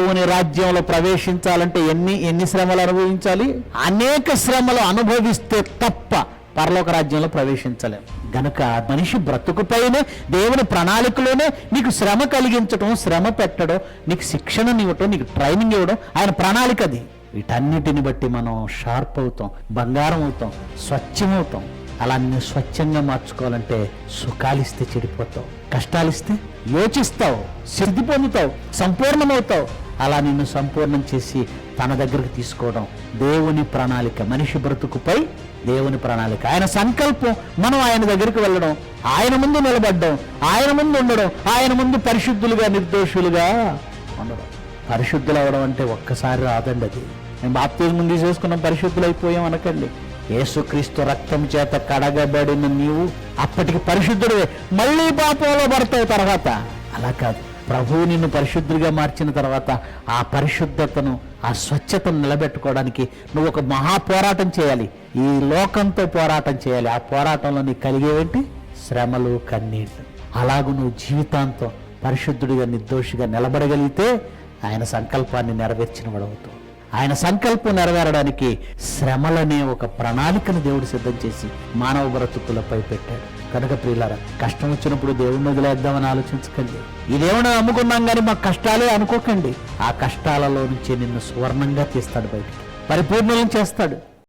దేవుని రాజ్యంలో ప్రవేశించాలంటే ఎన్ని శ్రమలు అనుభవించాలి? అనేక శ్రమలు అనుభవిస్తే తప్ప పరలోక రాజ్యంలో ప్రవేశించలేం. గనుక మనిషి బ్రతుకుపైనే దేవుని ప్రణాళికలోనే నీకు శ్రమ కలిగించడం, శ్రమ పెట్టడం, నీకు శిక్షణనివ్వటం, నీకు ట్రైనింగ్ ఇవ్వడం ఆయన ప్రణాళిక అది. వీటన్నిటిని బట్టి మనం షార్ప్ అవుతాం, బంగారం అవుతాం, స్వచ్ఛమవుతాం. అలా నిన్ను స్వచ్ఛంగా మార్చుకోవాలంటే సుఖాలిస్తే చెడిపోతావు, కష్టాలిస్తే యోచిస్తావు, సిద్ధి పొందుతావు, సంపూర్ణమవుతావు. అలా నిన్ను సంపూర్ణం చేసి తన దగ్గరికి తీసుకోవడం దేవుని ప్రణాళిక. మనిషి బ్రతుకుపై దేవుని ప్రణాళిక, ఆయన సంకల్పం. మనం ఆయన దగ్గరికి వెళ్ళడం, ఆయన ముందు నిలబడడం, ఆయన ముందు ఉండడం, ఆయన ముందు పరిశుద్ధులుగా, నిర్దోషులుగా ఉండడం. పరిశుద్ధులు అవడం అంటే ఒక్కసారి రాదండి. అది మేము బాప్తిజం ముందు చేసుకున్నాం, పరిశుద్ధులు అయిపోయాం అనకండి. యేసుక్రీస్తు రక్తం చేత కడగబడిన నీవు అప్పటికి పరిశుద్ధుడివే, మళ్ళీ పాపంలో పడతావు తర్వాత. అలా కాదు, ప్రభువు నిన్ను పరిశుద్ధుడిగా మార్చిన తర్వాత ఆ పరిశుద్ధతను, ఆ స్వచ్ఛతను నిలబెట్టుకోవడానికి నువ్వు ఒక మహాపోరాటం చేయాలి. ఈ లోకంతో పోరాటం చేయాలి. ఆ పోరాటంలో నీకు కలిగేవేంటి? శ్రమలు, కన్నీళ్ళు. అలాగూ నువ్వు జీవితాంతం పరిశుద్ధుడిగా, నిర్దోషిగా నిలబడగలిగితే ఆయన సంకల్పాన్ని నెరవేర్చిన వాడవుతావు. ఆయన సంకల్పం నెరవేరడానికి శ్రమలనే ఒక ప్రణాళికను దేవుడు సిద్ధం చేసి మానవ బ్రతుకులపై పెట్టాడు. కనుక ప్రియులారా, కష్టం వచ్చినప్పుడు దేవుణ్ణి వదిలేద్దామని ఆలోచించకండి. ఈ దేవుని నమ్ముకున్నాం కానీ మాకు కష్టాలే అనుకోకండి. ఆ కష్టాలలో నుంచి నిన్ను సువర్ణంగా తీస్తాడు, బయటికి పరిపూర్ణం చేస్తాడు.